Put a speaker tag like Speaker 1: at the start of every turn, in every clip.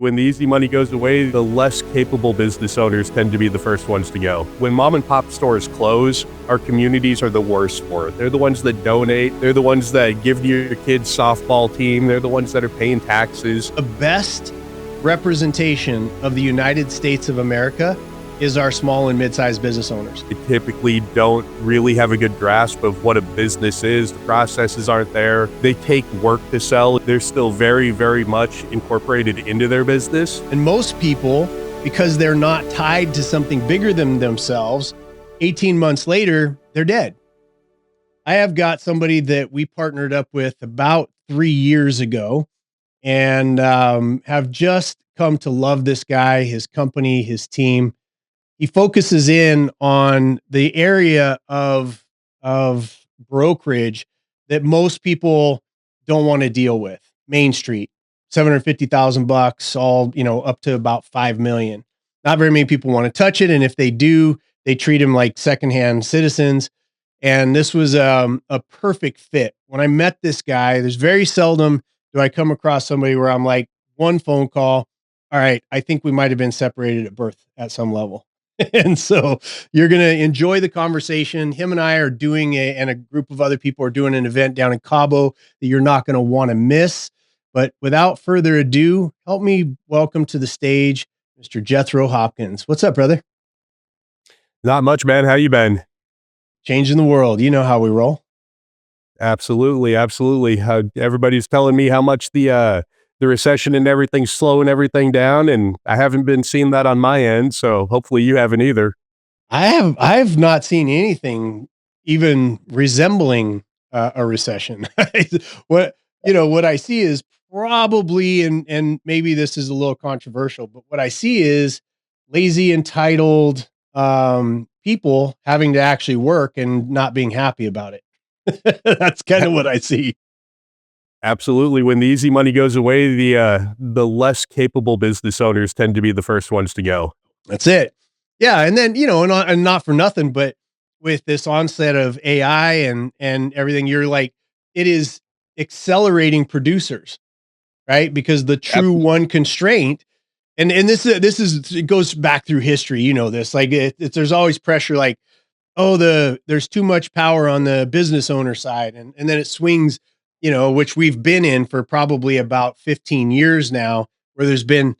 Speaker 1: When the easy money goes away, the less capable business owners tend to be the first ones to go. When mom and pop stores close, our communities are the worst for it. They're the ones that donate. They're the ones that give your kids' softball team. They're the ones that are paying taxes.
Speaker 2: The best representation of the United States of America is our small and mid-sized business owners.
Speaker 1: They typically don't really have a good grasp of what a business is. The processes aren't there. They take work to sell. They're still very, very much incorporated into their business.
Speaker 2: And most people, because they're not tied to something bigger than themselves, 18 months later, they're dead. I have got somebody that we partnered up with about 3 years ago and have just come to love this guy, his company, his team. He focuses in on the area of brokerage that most people don't want to deal with. Main Street, $750,000, all, up to about 5 million. Not very many people want to touch it. And if they do, they treat them like secondhand citizens. And this was a perfect fit. When I met this guy, there's very seldom do I come across somebody where I'm like, one phone call, all right, I think we might have been separated at birth at some level. And so you're going to enjoy the conversation. Him and I are doing and a group of other people are doing an event down in Cabo that you're not going to want to miss. But without further ado, help me welcome to the stage, Mr. Jethro Hopkins. What's up, brother?
Speaker 1: Not much, man. How you been?
Speaker 2: Changing the world. You know how we roll.
Speaker 1: Absolutely, absolutely. Everybody's telling me how much the recession and everything's slowing everything down, and I haven't been seeing that on my end. So hopefully you haven't either.
Speaker 2: I've not seen anything even resembling a recession. What I see is probably, and maybe this is a little controversial, but what I see is lazy, entitled people having to actually work and not being happy about it. That's kind of what I see.
Speaker 1: Absolutely. When the easy money goes away, the less capable business owners tend to be the first ones to go.
Speaker 2: That's it. Yeah, and then and not for nothing, but with this onset of AI and everything, you're like, it is accelerating producers, right? Because the true one constraint, and this is it goes back through history. You know this, like there's always pressure, like, oh, there's too much power on the business owner side, and then it swings, which we've been in for probably about 15 years now, where there's been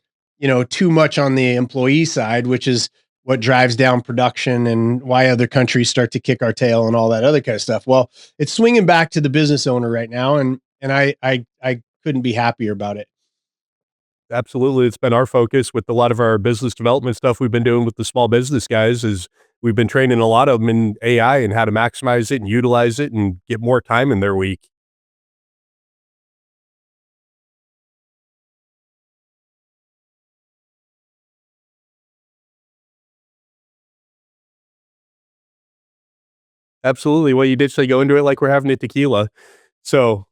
Speaker 2: too much on the employee side, which is what drives down production and why other countries start to kick our tail and all that other kind of stuff. Well, it's swinging back to the business owner right now, and I couldn't be happier about it.
Speaker 1: Absolutely. It's been our focus with a lot of our business development stuff we've been doing with the small business guys is we've been training a lot of them in AI and how to maximize it and utilize it and get more time in their week. Absolutely. Well, you did say go into it like we're having a tequila. So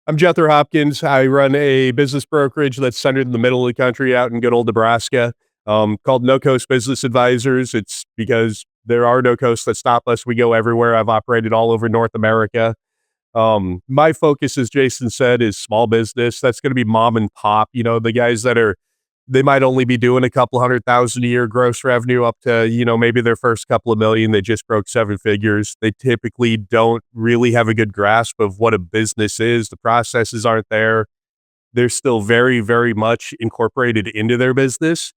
Speaker 1: I'm Jethro Hopkins. I run a business brokerage that's centered in the middle of the country out in good old Nebraska, called No Coast Business Advisors. It's because there are no coasts that stop us. We go everywhere. I've operated all over North America. My focus, as Jason said, is small business. That's going to be mom and pop, the guys that they might only be doing a couple 100,000 a year gross revenue up to, maybe their first couple of million. They just broke seven figures. They typically don't really have a good grasp of what a business is. The processes aren't there. They're still very, very much incorporated into their business.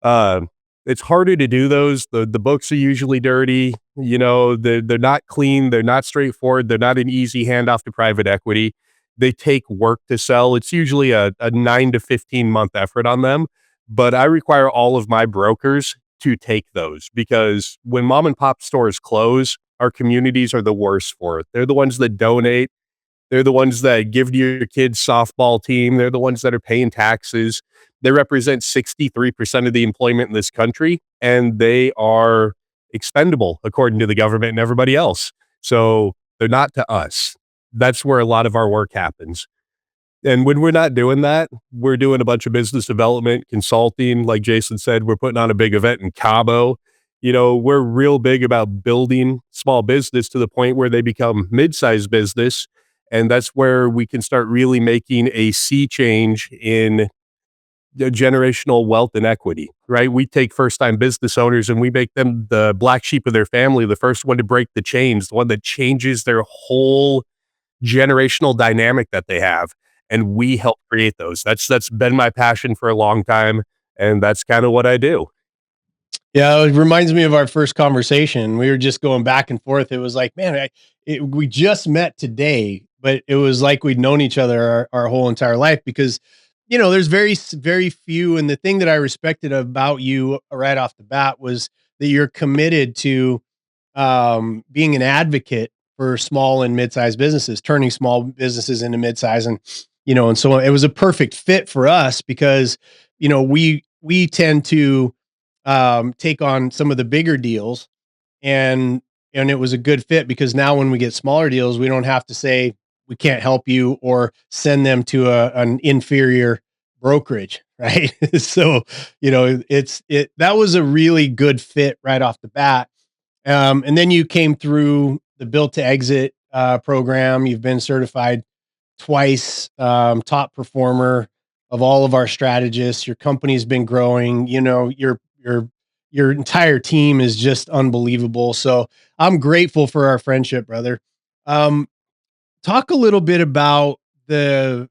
Speaker 1: Uh, it's harder to do those. The books are usually dirty. They're not clean. They're not straightforward. They're not an easy handoff to private equity. They take work to sell. It's usually a 9 to 15 month effort on them. But I require all of my brokers to take those because when mom and pop stores close, our communities are the worst for it. They're the ones that donate. They're the ones that give to your kids' softball team. They're the ones that are paying taxes. They represent 63% of the employment in this country, and they are expendable according to the government and everybody else. So they're not to us. That's where a lot of our work happens. And when we're not doing that, we're doing a bunch of business development, consulting. Like Jason said, we're putting on a big event in Cabo. We're real big about building small business to the point where they become mid-sized business. And that's where we can start really making a sea change in generational wealth and equity, right? We take first-time business owners and we make them the black sheep of their family, the first one to break the chains, the one that changes their whole generational dynamic that they have, and we help create those. That's been my passion for a long time, and that's kind of what I do.
Speaker 2: Yeah, it reminds me of our first conversation. We were just going back and forth. It was like, man, we just met today, but it was like we'd known each other our whole entire life because, there's very few. And the thing that I respected about you right off the bat was that you're committed to being an advocate for small and mid-sized businesses, turning small businesses into mid-size, and so it was a perfect fit for us because we tend to take on some of the bigger deals, and it was a good fit because now when we get smaller deals, we don't have to say we can't help you or send them to an inferior brokerage, right? So that was a really good fit right off the bat. And then you came through the Built to Exit program. You've been certified twice, top performer of all of our strategists. Your company's been growing. Your entire team is just unbelievable. So I'm grateful for our friendship, brother. Um, Talk a little bit about the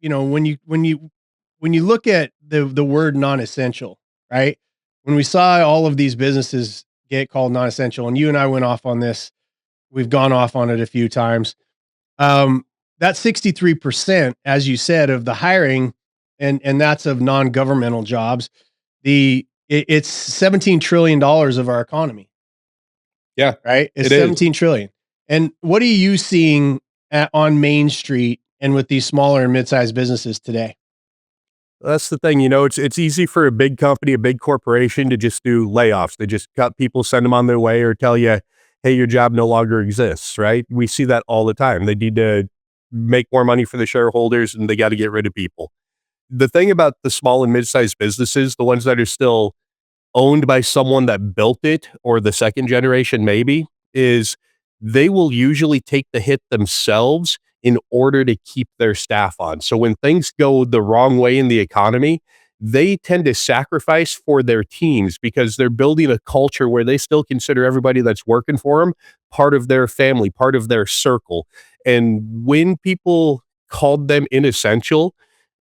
Speaker 2: when you look at the word non-essential, right? When we saw all of these businesses get called non-essential, and you and I went off on this, we've gone off on it a few times. Um, that 63%, as you said, of the hiring, and that's of non-governmental jobs. It's $17 trillion of our economy,
Speaker 1: Yeah,
Speaker 2: right? It's
Speaker 1: it is.
Speaker 2: 17 trillion. And what are you seeing on Main Street and with these smaller and mid-sized businesses today?
Speaker 1: That's the thing, it's easy for a big company, a big corporation to just do layoffs. They just cut people, send them on their way, or tell you, "Hey, your job no longer exists," right? We see that all the time. They need to make more money for the shareholders, and they gotta get rid of people. The thing about the small and mid-sized businesses, the ones that are still owned by someone that built it or the second generation maybe, is they will usually take the hit themselves in order to keep their staff on. So when things go the wrong way in the economy, they tend to sacrifice for their teams because they're building a culture where they still consider everybody that's working for them part of their family, part of their circle. And when people called them inessential,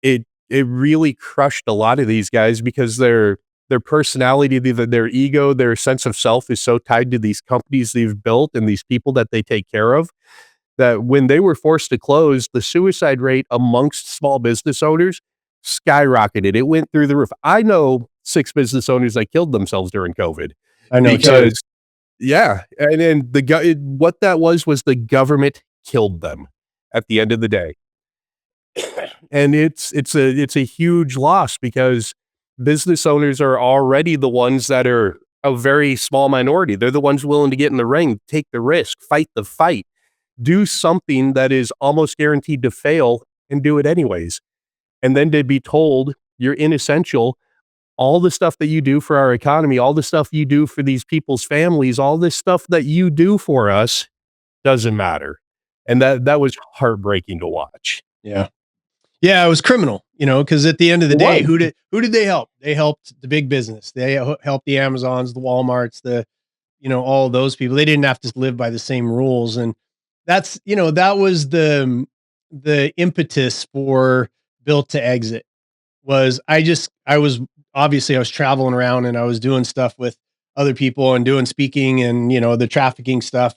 Speaker 1: it really crushed a lot of these guys because their personality, their ego, their sense of self is so tied to these companies they've built and these people that they take care of, that when they were forced to close, the suicide rate amongst small business owners skyrocketed. It went through the roof. I know 6 business owners that killed themselves during COVID
Speaker 2: I know too.
Speaker 1: because yeah, and then what that was the government killed them at the end of the day. And it's a huge loss because business owners are already the ones that are a very small minority. They're the ones willing to get in the ring, take the risk, fight the fight, do something that is almost guaranteed to fail and do it anyways. And then to be told you're inessential, all the stuff that you do for our economy, all the stuff you do for these people's families, all this stuff that you do for us doesn't matter. And that was heartbreaking to watch.
Speaker 2: Yeah. Yeah, it was criminal, because at the end of the
Speaker 1: It
Speaker 2: day,
Speaker 1: was.
Speaker 2: who did they help? They helped the big business. They helped the Amazons, the Walmarts, all those people. They didn't have to live by the same rules, and that was the impetus for Built to Exit. Was I was obviously I was traveling around and I was doing stuff with other people and doing speaking and the trafficking stuff,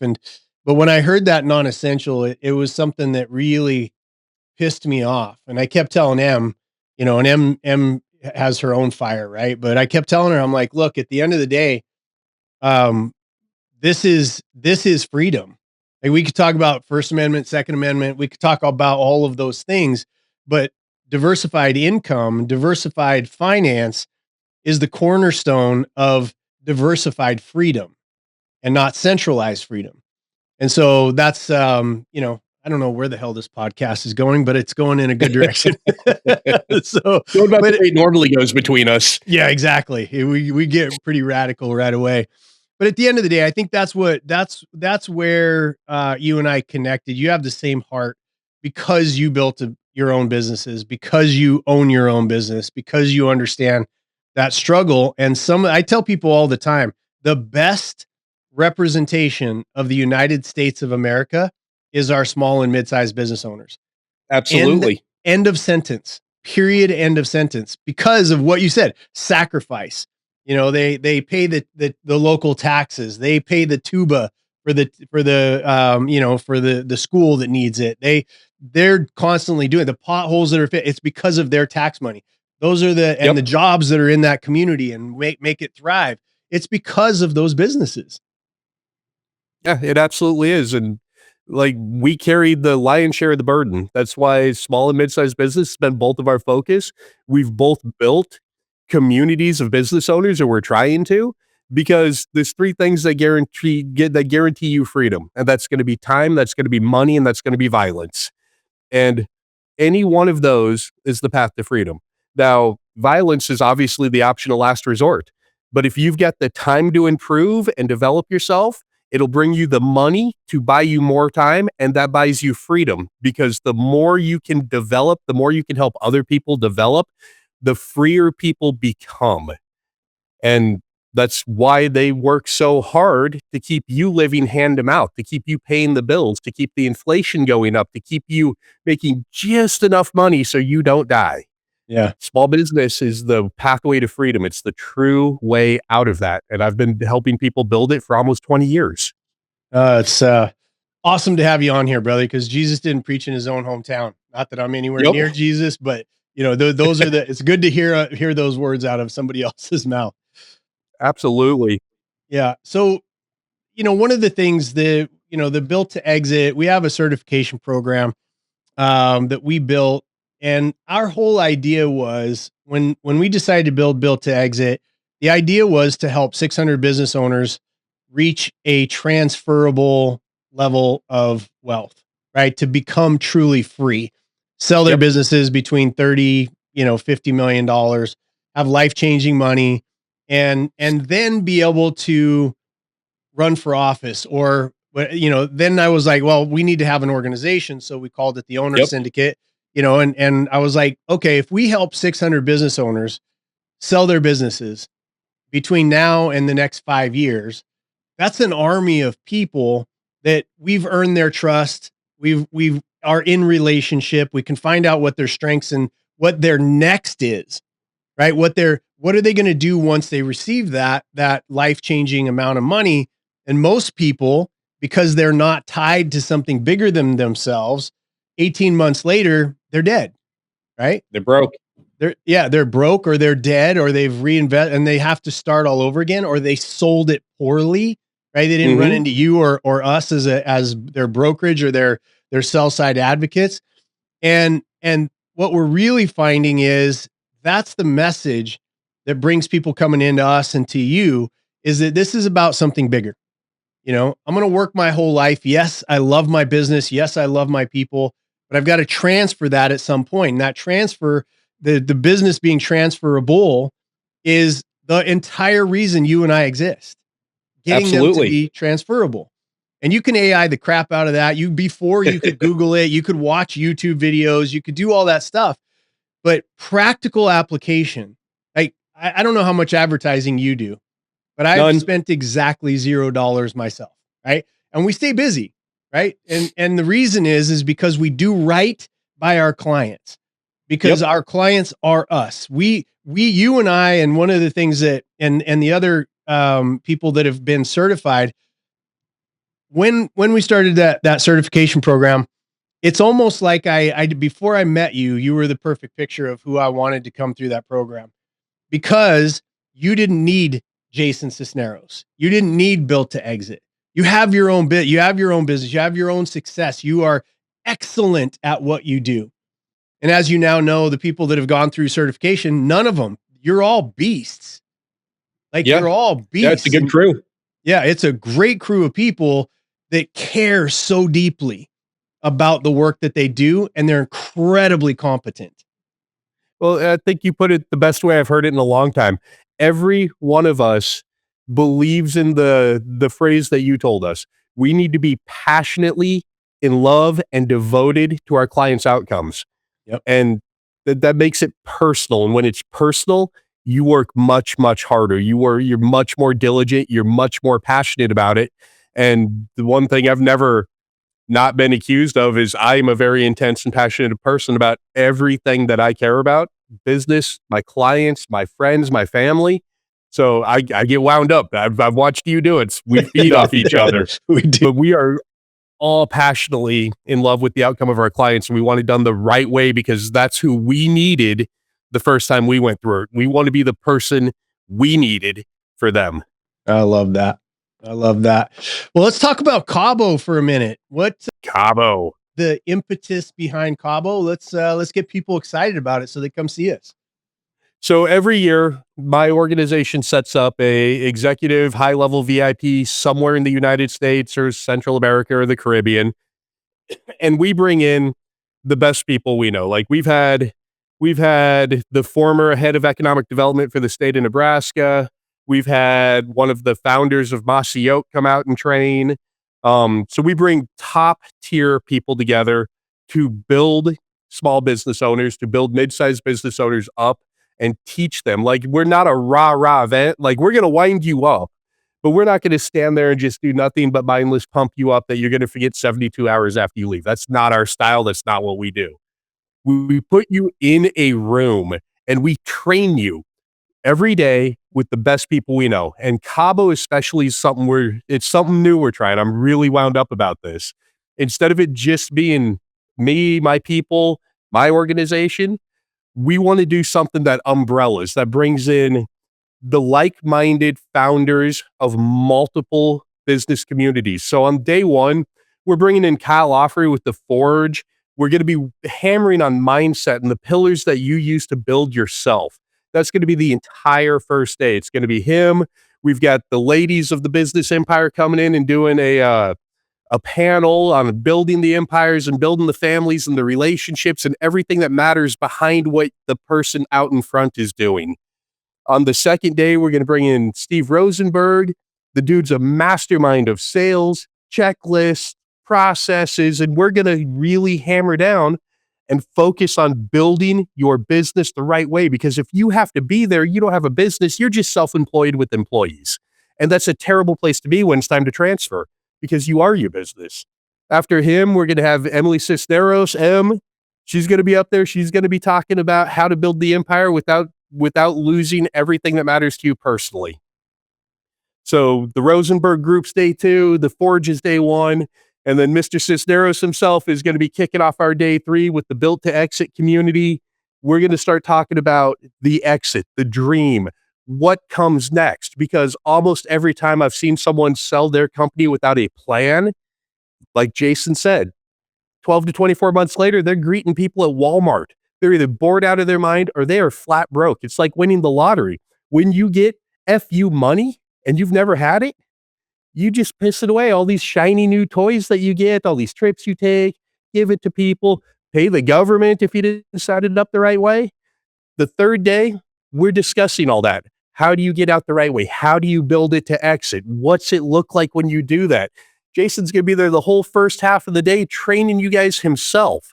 Speaker 2: but when I heard that non-essential, it was something that really pissed me off. And I kept telling and M has her own fire, right? But I kept telling her, I'm like, look, at the end of the day, um, this is freedom. Like, we could talk about First Amendment, Second Amendment, we could talk about all of those things, but diversified income, diversified finance is the cornerstone of diversified freedom and not centralized freedom. And so that's, I don't know where the hell this podcast is going, but it's going in a good direction. So,
Speaker 1: Going about
Speaker 2: but
Speaker 1: the way it normally goes between us.
Speaker 2: yeah, exactly. We get pretty radical right away. But at the end of the day, I think that's where you and I connected. You have the same heart because you built your own businesses, because you own your own business, because you understand that struggle. And I tell people all the time, the best representation of the United States of America is our small and mid-sized business owners. End
Speaker 1: Absolutely.
Speaker 2: end of sentence. Period, end of sentence. Because of what you said, sacrifice. They pay the local taxes. They pay the tuba for the school that needs it. They're constantly doing the potholes that are fit. It's because of their tax money. Those are the
Speaker 1: Yep.
Speaker 2: jobs that are in that community and make it thrive. It's because of those businesses.
Speaker 1: Yeah, it absolutely is. And like we carry the lion's share of the burden. That's why small and mid-sized business has been both of our focus. We've both built communities of business owners, or we're trying to, because there's three things that guarantee you freedom. And that's going to be time, that's going to be money, and that's going to be violence. And any one of those is the path to freedom. Now, violence is obviously the optional last resort. But if you've got the time to improve and develop yourself, it'll bring you the money to buy you more time, and that buys you freedom, because the more you can develop, the more you can help other people develop, the freer people become. And that's why they work so hard to keep you living hand to mouth, to keep you paying the bills, to keep the inflation going up, to keep you making just enough money so you don't die.
Speaker 2: Yeah.
Speaker 1: Small business is the pathway to freedom. It's the true way out of that. And I've been helping people build it for almost 20 years.
Speaker 2: It's awesome to have you on here, brother, because Jesus didn't preach in his own hometown. Not that I'm anywhere
Speaker 1: Yep.
Speaker 2: near Jesus, but those are it's good to hear those words out of somebody else's mouth.
Speaker 1: Absolutely.
Speaker 2: Yeah. So, one of the things the built to exit, we have a certification program that we built, and our whole idea was when we decided to build built to exit, the idea was to help 600 business owners reach a transferable level of wealth, right? To become truly free, sell their
Speaker 1: Yep.
Speaker 2: businesses between 30, $50 million, have life-changing money, and then be able to run for office. Or then I was like, well, we need to have an organization, so we called it the Owner
Speaker 1: Yep.
Speaker 2: Syndicate. And I was like, okay, if we help 600 business owners sell their businesses between now and the next 5 years, that's an army of people that we've earned their trust. We've are in relationship. We can find out what their strengths and what their next is, right? What are they going to do once they receive that life-changing amount of money? And most people, because they're not tied to something bigger than themselves, 18 months later, they're dead, right?
Speaker 1: They're broke.
Speaker 2: They're broke, or they're dead, or they've reinvest and they have to start all over again, or they sold it poorly, right? They didn't run
Speaker 1: Hmm.
Speaker 2: into you or us as their brokerage or their sell side advocates. And what we're really finding is that's the message that brings people coming into us and to you, is that this is about something bigger. I'm going to work my whole life. Yes, I love my business. Yes, I love my people, but I've got to transfer that at some point. And that transfer, the business being transferable, is the entire reason you and I exist, getting them to
Speaker 1: Absolutely.
Speaker 2: be transferable. And you can AI the crap out of that. Before you could Google it, you could watch YouTube videos, you could do all that stuff, but practical application. Like, I don't know how much advertising you do, but I've
Speaker 1: None.
Speaker 2: spent exactly $0 myself, right? And we stay busy, right? And the reason is because we do right by our clients, because
Speaker 1: Yep.
Speaker 2: our clients are us. You and I, and one of the things that and the other people that have been certified, when we started that certification program, it's almost like I before I met you, you were the perfect picture of who I wanted to come through that program, because you didn't need Jason Cisneros. You didn't need Built to Exit. You have your own you have your own business, you have your own success. You are excellent at what you do. And as you now know, the people that have gone through certification, none of them, you're all beasts. Like,
Speaker 1: Yeah.
Speaker 2: you're all
Speaker 1: Yeah. It's a
Speaker 2: beasts.
Speaker 1: good
Speaker 2: And
Speaker 1: crew.
Speaker 2: yeah, it's a great crew of people that care so deeply about the work that they do, and they're incredibly competent.
Speaker 1: Well, I think you put it the best way I've heard it in a long time. Every one of us believes in the phrase that you told us. We need to be passionately in love and devoted to our clients' outcomes.
Speaker 2: Yep.
Speaker 1: And that makes it personal. And when it's personal, you work much, much harder. You're much more diligent. You're much more passionate about it. And the one thing I've never not been accused of is I am a very intense and passionate person about everything that I care about, business, my clients, my friends, my family. So I get wound up. I've watched you do it. We feed off each other,
Speaker 2: We do.
Speaker 1: but we are all passionately in love with the outcome of our clients. And we want it done the right way because that's who we needed the first time we went through it. We want to be the person we needed for them.
Speaker 2: I love that. I love that. Well, let's talk about Cabo for a minute. What's
Speaker 1: Cabo.
Speaker 2: the impetus behind Cabo? Let's get people excited about it so they come see us.
Speaker 1: So every year, my organization sets up a executive high level VIP somewhere in the United States or Central America or the Caribbean, and we bring in the best people we know. Like we've had the former head of economic development for the state of Nebraska. We've had one of the founders of Mossy Oak come out and train. So we bring top tier people together to build small business owners, to build mid-sized business owners up and teach them. Like we're not a rah-rah event. Like we're going to wind you up, but we're not going to stand there and just do nothing but mindless pump you up that you're going to forget 72 hours after you leave. That's not our style. That's not what we do. We put you in a room and we train you every day with the best people we know. And Cabo especially is it's something new we're trying. I'm really wound up about this. Instead of it just being me, my people, my organization, we want to do something that umbrellas, that brings in the like-minded founders of multiple business communities. So on day one, we're bringing in Kyle Offrey with the Forge. We're going to be hammering on mindset and the pillars that you use to build yourself. That's going to be the entire first day. It's going to be him. We've got the ladies of the business empire coming in and doing a panel on building the empires and building the families and the relationships and everything that matters behind what the person out in front is doing. On the second day, we're going to bring in Steve Rosenberg. The dude's a mastermind of sales, checklists, processes, and we're going to really hammer down and focus on building your business the right way. Because if you have to be there, you don't have a business, you're just self-employed with employees. And that's a terrible place to be when it's time to transfer because you are your business. After him, we're going to have Emily Sisneros, M. She's going to be up there. She's going to be talking about how to build the empire without losing everything that matters to you personally. So the Rosenberg Group's day two, the Forge is day one, and then Mr. Sisneros himself is going to be kicking off our day three with the Built to Exit community. We're going to start talking about the exit, the dream, what comes next, because almost every time I've seen someone sell their company without a plan, like Jason said, 12 to 24 months later, they're greeting people at Walmart. They're either bored out of their mind or they are flat broke. It's like winning the lottery. When you get FU money and you've never had it, you just piss it away. All these shiny new toys that you get, all these trips you take, give it to people, pay the government if you didn't set it up the right way. The third day, we're discussing all that. How do you get out the right way? How do you build it to exit? What's it look like when you do that? Jason's going to be there the whole first half of the day training you guys himself.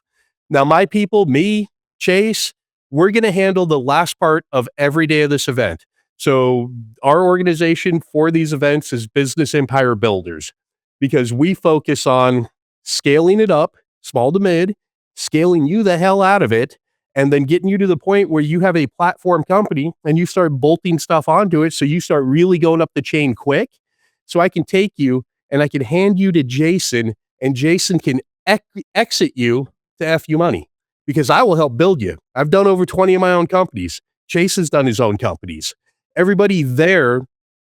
Speaker 1: Now, my people, me, Chase, we're going to handle the last part of every day of this event. So our organization for these events is Business Empire Builders because we focus on scaling it up, small to mid, scaling you the hell out of it, and then getting you to the point where you have a platform company and you start bolting stuff onto it. So you start really going up the chain quick. So I can take you and I can hand you to Jason and Jason can exit you to FU money because I will help build you. I've done over 20 of my own companies. Chase has done his own companies. Everybody there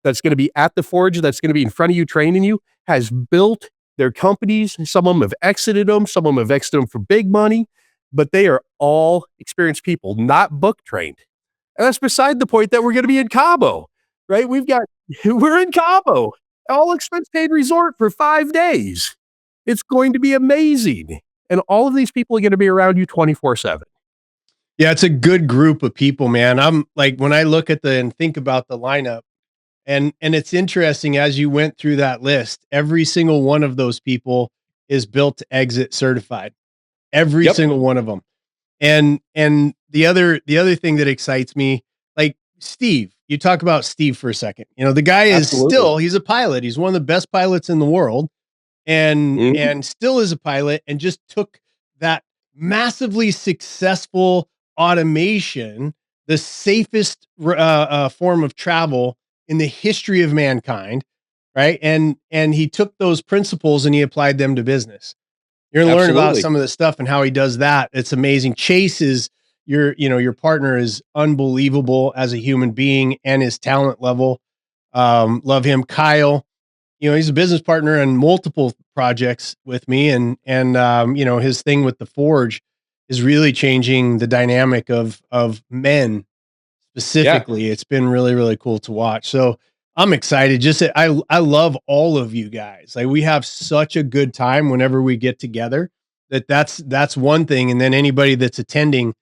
Speaker 1: that's going to be at the Forge, that's going to be in front of you, training you, has built their companies. Some of them have exited them. Some of them have exited them for big money, but they are all experienced people, not book trained. And that's beside the point that we're going to be in Cabo, right? We're in Cabo, all expense paid resort for 5 days. It's going to be amazing. And all of these people are going to be around you 24/7.
Speaker 2: Yeah, it's a good group of people, man. I'm like when I look at and think about the lineup, and it's interesting as you went through that list, every single one of those people is built to exit certified. Every
Speaker 1: Yep.
Speaker 2: single one of them. And the other thing that excites me, like Steve, you talk about Steve for a second. The guy is
Speaker 1: Absolutely.
Speaker 2: still, he's a pilot. He's one of the best pilots in the world, and
Speaker 1: Mhm.
Speaker 2: and still is a pilot, and just took that massively successful automation, the safest form of travel in the history of mankind, right? And he took those principles and he applied them to business. You're gonna learn about
Speaker 1: Absolutely.
Speaker 2: some of the stuff and how he does that. It's amazing. Chase is your partner is unbelievable as a human being and his talent level. Love him. Kyle, he's a business partner on multiple projects with me, and his thing with the Forge is really changing the dynamic of men
Speaker 1: Yeah.
Speaker 2: specifically. It's been really, really cool to watch. So I'm excited. I love all of you guys. Like, we have such a good time whenever we get together. That's one thing. And then anybody that's attending,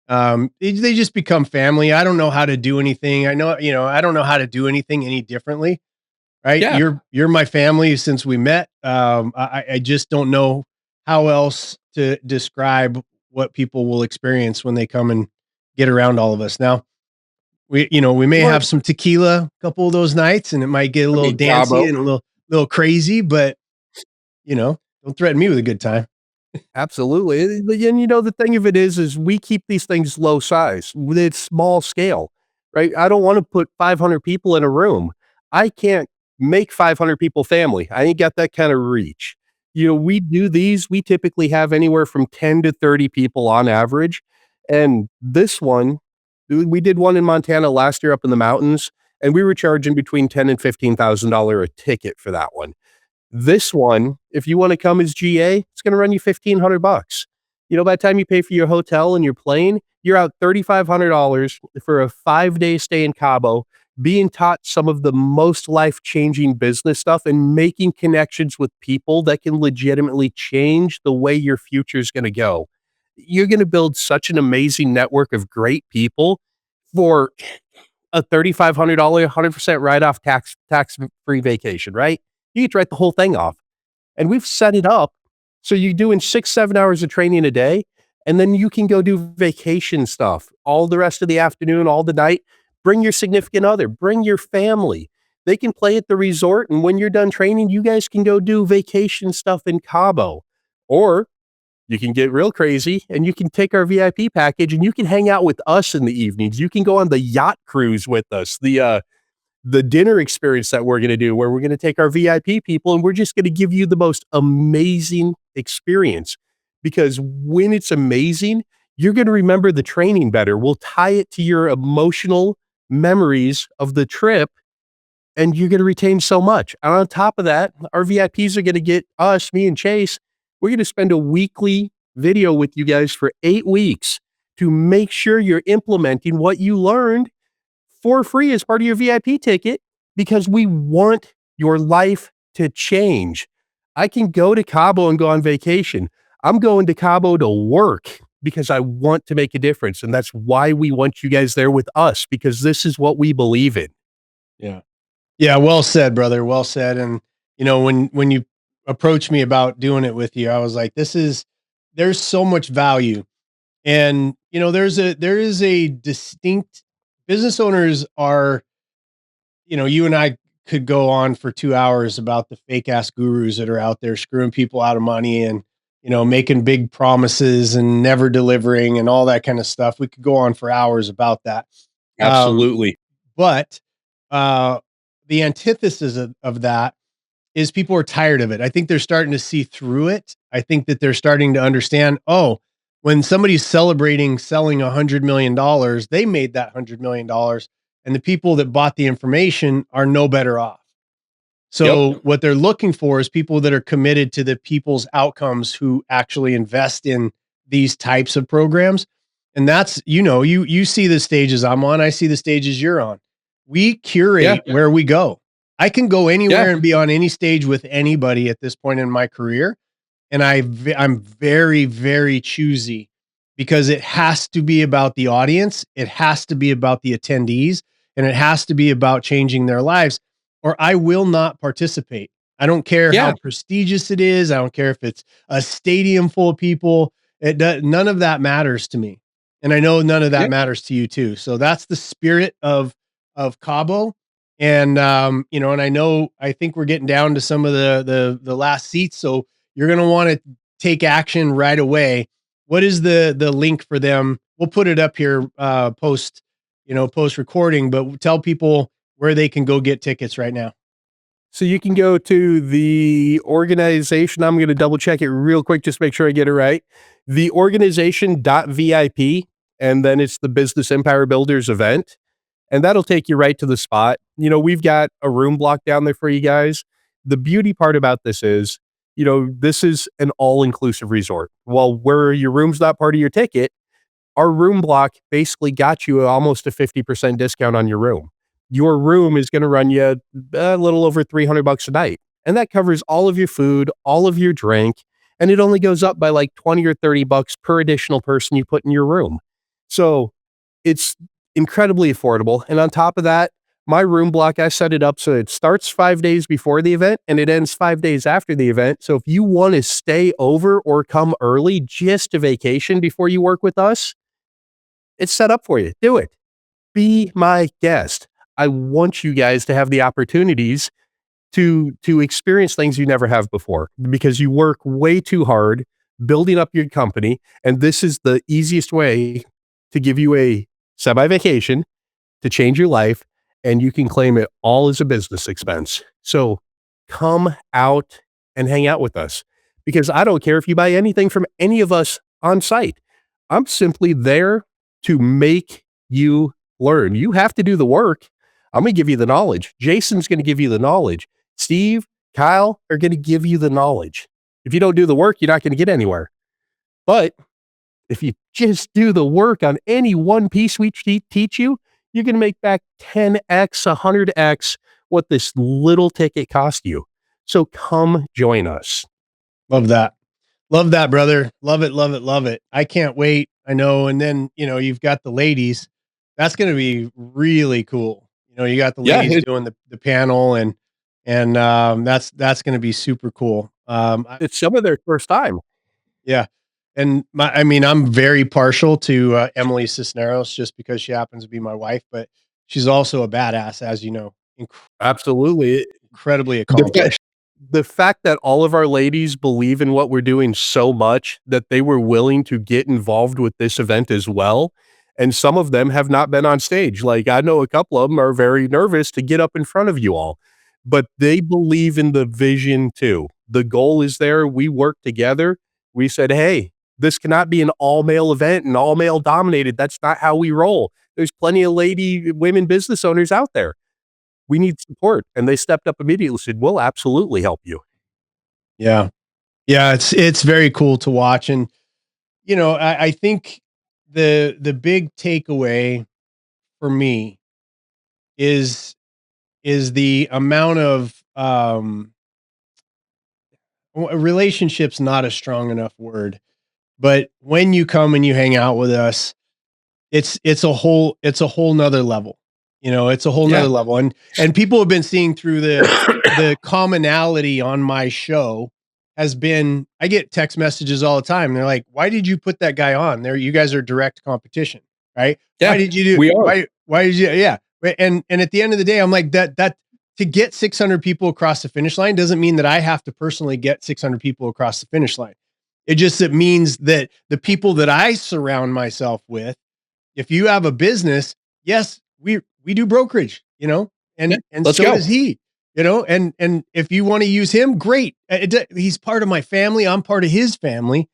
Speaker 2: they just become family. I don't know how to do anything. I don't know how to do anything any differently. Right?
Speaker 1: Yeah.
Speaker 2: You're my family since we met. I just don't know how else to describe what people will experience when they come and get around all of us. Now, we may
Speaker 1: What
Speaker 2: have some tequila a couple of those nights, and it might get a
Speaker 1: I
Speaker 2: little
Speaker 1: mean,
Speaker 2: dancy
Speaker 1: cabo.
Speaker 2: and a little crazy, but don't threaten me with a good time.
Speaker 1: Absolutely. And the thing of it is we keep these things low size. It's small scale, right? I don't want to put 500 people in a room. I can't make 500 people family. I ain't got that kind of reach. We do these, we typically have anywhere from 10 to 30 people on average. And this one, we did one in Montana last year up in the mountains, and we were charging between $10 and $15,000 a ticket for that one. This one, if you wanna come as GA, it's gonna run you $1,500. By the time you pay for your hotel and your plane, you're out $3,500 for a 5-day stay in Cabo, being taught some of the most life-changing business stuff and making connections with people that can legitimately change the way your future's gonna go. You're gonna build such an amazing network of great people for a $3,500, 100% write-off tax-free vacation, right? You get to write the whole thing off. And we've set it up so you're doing 6, 7 hours of training a day, and then you can go do vacation stuff all the rest of the afternoon, all the night. Bring your significant other, bring your family. They can play at the resort, and when you're done training, you guys can go do vacation stuff in Cabo. Or you can get real crazy and you can take our VIP package and you can hang out with us in the evenings. You can go on the yacht cruise with us, the dinner experience that we're gonna do, where we're gonna take our VIP people and we're just gonna give you the most amazing experience. Because when it's amazing, you're gonna remember the training better. We'll tie it to your emotional memories of the trip, and you're gonna retain so much. And on top of that, our VIPs are gonna get us, me and Chase, we're gonna spend a weekly video with you guys for 8 weeks to make sure you're implementing what you learned for free as part of your VIP ticket, because we want your life to change. I can go to Cabo and go on vacation. I'm going to Cabo to work because I want to make a difference. And that's why we want you guys there with us, because this is what we believe in.
Speaker 2: Yeah. Yeah, well said, brother. Well said. And when you approached me about doing it with you, I was like, there's so much value. And there is a distinct, business owners are, you and I could go on for 2 hours about the fake ass gurus that are out there screwing people out of money, and making big promises and never delivering and all that kind of stuff. We could go on for hours about that. Um,
Speaker 1: Absolutely.
Speaker 2: but uh, the antithesis of that is people are tired of it. I think they're starting to see through it. I think that they're starting to understand, oh, when somebody's celebrating selling $100 million, they made that $100 million, and the people that bought the information are no better off.
Speaker 1: Yep.
Speaker 2: So what they're looking for is people that are committed to the people's outcomes, who actually invest in these types of programs. And that's, you see the stages I'm on, I see the stages you're on. We
Speaker 1: Yeah.
Speaker 2: curate where we go. I can go
Speaker 1: Yeah.
Speaker 2: anywhere and be on any stage with anybody at this point in my career, and I'm very, very choosy, because it has to be about the audience, it has to be about the attendees, and it has to be about changing their lives, or I will not participate. I don't care
Speaker 1: Yeah.
Speaker 2: how prestigious it is. I don't care if it's a stadium full of people. None of that matters to me, and I know none of
Speaker 1: Yeah.
Speaker 2: that matters to you too. So that's the spirit of Cabo, and and I think we're getting down to some of the last seats. So you're gonna want to take action right away. What is the link for them? We'll put it up here post recording, but tell people where they can go get tickets right now.
Speaker 1: So you can go to the organization. I'm going to double check it real quick, just make sure I get it right. The organization.vip, and then it's the Business Empire Builders event. And that'll take you right to the spot. We've got a room block down there for you guys. The beauty part about this is, this is an all inclusive resort. Well, where your room's not part of your ticket, our room block basically got you almost a 50% discount on your room. Your room is going to run you a little over $300 a night. And that covers all of your food, all of your drink, and it only goes up by like 20 or $30 per additional person you put in your room. So it's incredibly affordable. And on top of that, my room block, I set it up so it starts 5 days before the event and it ends 5 days after the event. So if you want to stay over or come early just to vacation before you work with us, it's set up for you. Do it. Be my guest. I want you guys to have the opportunities to experience things you never have before because you work way too hard building up your company, and this is the easiest way to give you a semi-vacation to change your life, and you can claim it all as a business expense. So come out and hang out with us because I don't care if you buy anything from any of us on site. I'm simply there to make you learn. You have to do the work. I'm going to give you the knowledge. Jason's going to give you the knowledge. Steve, Kyle are going to give you the knowledge. If you don't do the work, you're not going to get anywhere. But if you just do the work on any one piece we teach you, you're going to make back 10x, 100x what this little ticket cost you. So come join us.
Speaker 2: Love that. Love that, brother. Love it, love it, love it. I can't wait. I know. And then, you've got the ladies. That's going to be really cool. You got the
Speaker 1: Yeah,
Speaker 2: ladies doing the panel and that's going to be super cool.
Speaker 1: it's some of their first time.
Speaker 2: Yeah. And I'm very partial to Emily Cisneros just because she happens to be my wife, but she's also a badass, as you know,
Speaker 1: Absolutely.
Speaker 2: incredibly
Speaker 1: The
Speaker 2: accomplished.
Speaker 1: the fact that all of our ladies believe in what we're doing so much that they were willing to get involved with this event as well. And some of them have not been on stage. Like I know a couple of them are very nervous to get up in front of you all, but they believe in the vision too. The goal is there. We work together. We said, hey, this cannot be an all male event and all male dominated. That's not how we roll. There's plenty of women business owners out there. We need support. And they stepped up immediately and said, we'll absolutely help you.
Speaker 2: Yeah. Yeah. It's very cool to watch. And, I think the big takeaway for me is the amount of relationships, not a strong enough word, but when you come and you hang out with us, it's a whole nother level. It's a whole
Speaker 1: Yeah.
Speaker 2: nother level. And people have been seeing through the commonality on my show has been, I get text messages all the time. They're like, why did you put that guy on there? You guys are direct competition, right?
Speaker 1: Yeah,
Speaker 2: Why did you do
Speaker 1: we are.
Speaker 2: why did you yeah. Right. And at the end of the day, I'm like that to get 600 people across the finish line doesn't mean that I have to personally get 600 people across the finish line. It means that the people that I surround myself with, if you have a business, yes, we do brokerage,
Speaker 1: Yeah,
Speaker 2: and
Speaker 1: let's
Speaker 2: so
Speaker 1: go.
Speaker 2: does he, and if you want to use him, great. He's part of my family. I'm part of his family.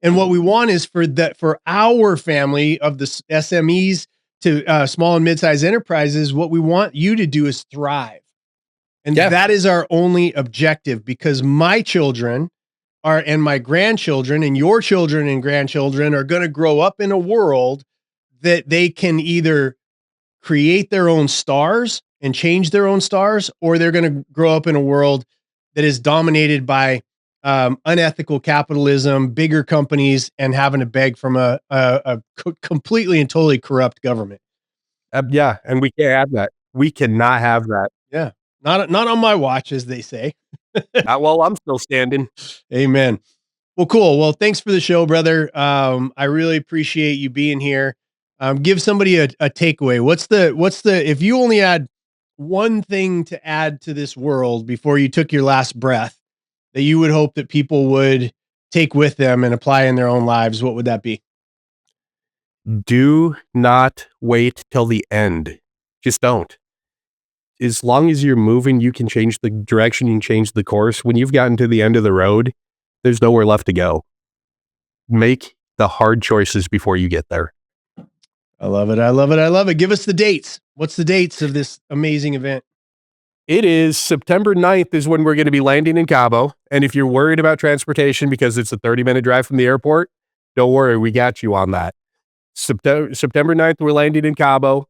Speaker 2: And what we want is for our family of the SMEs to small and mid-sized enterprises, what we want you to do is thrive. And
Speaker 1: Yeah.
Speaker 2: that is our only objective because my children and my grandchildren and your children and grandchildren are going to grow up in a world that they can either create their own stars and change their own stars, or they're going to grow up in a world that is dominated by unethical capitalism, bigger companies, and having to beg from a completely and totally corrupt government.
Speaker 1: Yeah, and we can't have that. We cannot have that.
Speaker 2: Yeah, not on my watch, as they say.
Speaker 1: Not while I'm still standing.
Speaker 2: Amen. Well, cool. Well, thanks for the show, brother. I really appreciate you being here. Give somebody a takeaway. What's the if you only had one thing to add to this world before you took your last breath that you would hope that people would take with them and apply in their own lives, what would that be?
Speaker 1: Do not wait till the end. Just don't. As long as you're moving, you can change the direction, you can change the course. When you've gotten to the end of the road, there's nowhere left to go. Make the hard choices before you get there.
Speaker 2: I love it. I love it. I love it. Give us the dates. What's the dates of this amazing event?
Speaker 1: It is September 9th is when we're going to be landing in Cabo. And if you're worried about transportation because it's a 30-minute drive from the airport, don't worry, we got you on that. September 9th, we're landing in Cabo.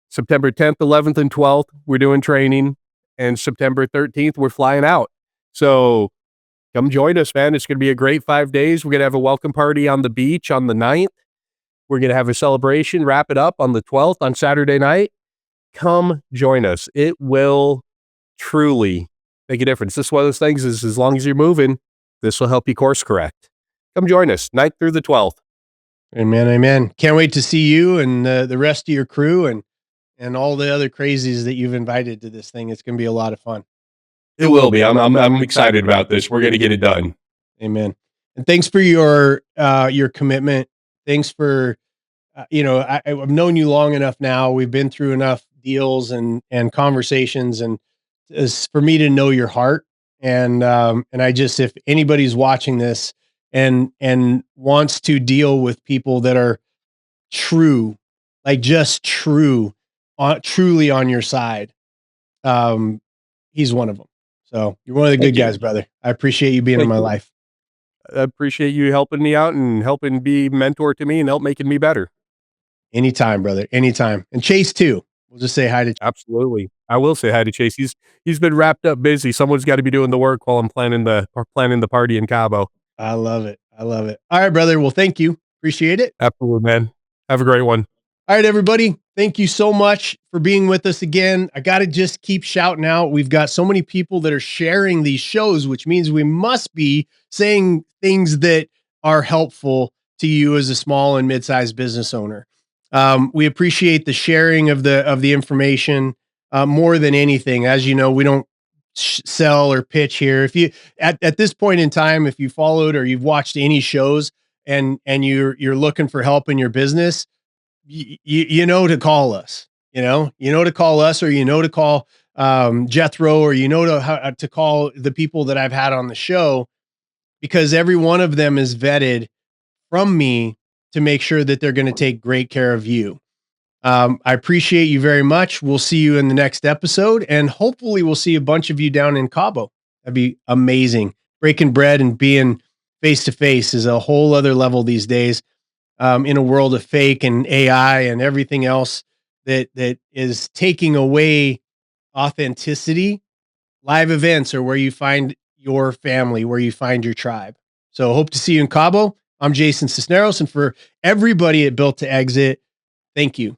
Speaker 1: September 10th, 11th, and 12th, we're doing training. And September 13th, we're flying out. So come join us, man. It's going to be a great 5 days. We're going to have a welcome party on the beach on the 9th. We're going to have a celebration, wrap it up on the 12th on Saturday night. Come join us. It will truly make a difference. This is one of those things is as long as you're moving, this will help you course correct. Come join us, 9th through the 12th.
Speaker 2: Amen. Amen. Can't wait to see you and the rest of your crew and all the other crazies that you've invited to this thing. It's going to be a lot of fun.
Speaker 1: It will be. I'm excited about this. We're going to get it done.
Speaker 2: Amen. And thanks for your commitment. Thanks for, I've known you long enough now. We've been through enough deals and conversations, and as for me to know your heart. And I just, if anybody's watching this and wants to deal with people that are true, like just true, truly on your side, he's one of them. So you're one of the good guys, brother. I appreciate you being in my life.
Speaker 1: I appreciate you helping me out and helping be mentor to me and help making me better.
Speaker 2: Anytime, brother. Anytime. And Chase too. We'll just say hi to.
Speaker 1: Absolutely. I will say hi to Chase. He's been wrapped up busy. Someone's got to be doing the work while I'm planning the party in Cabo.
Speaker 2: I love it. I love it. All right, brother. Well, thank you. Appreciate it.
Speaker 1: Absolutely, man. Have a great one.
Speaker 2: All right, everybody. Thank you so much for being with us again. I got to just keep shouting out. We've got so many people that are sharing these shows, which means we must be saying things that are helpful to you as a small and mid-sized business owner. We appreciate the sharing of the information more than anything. As you know, we don't sell or pitch here. If you at this point in time, if you followed or you've watched any shows and you're looking for help in your business, you know to call us. You know to call us, or to call Jethro, or to call the people that I've had on the show, because every one of them is vetted from me to make sure that they're going to take great care of you. I appreciate you very much. We'll see you in the next episode, and hopefully we'll see a bunch of you down in Cabo. That'd be amazing. Breaking bread and being face to face is a whole other level these days. In a world of fake and AI and everything else that is taking away authenticity, live events are where you find your family, where you find your tribe. So hope to see you in Cabo. I'm Jason Sisneros, and for everybody at Built to Exit, thank you.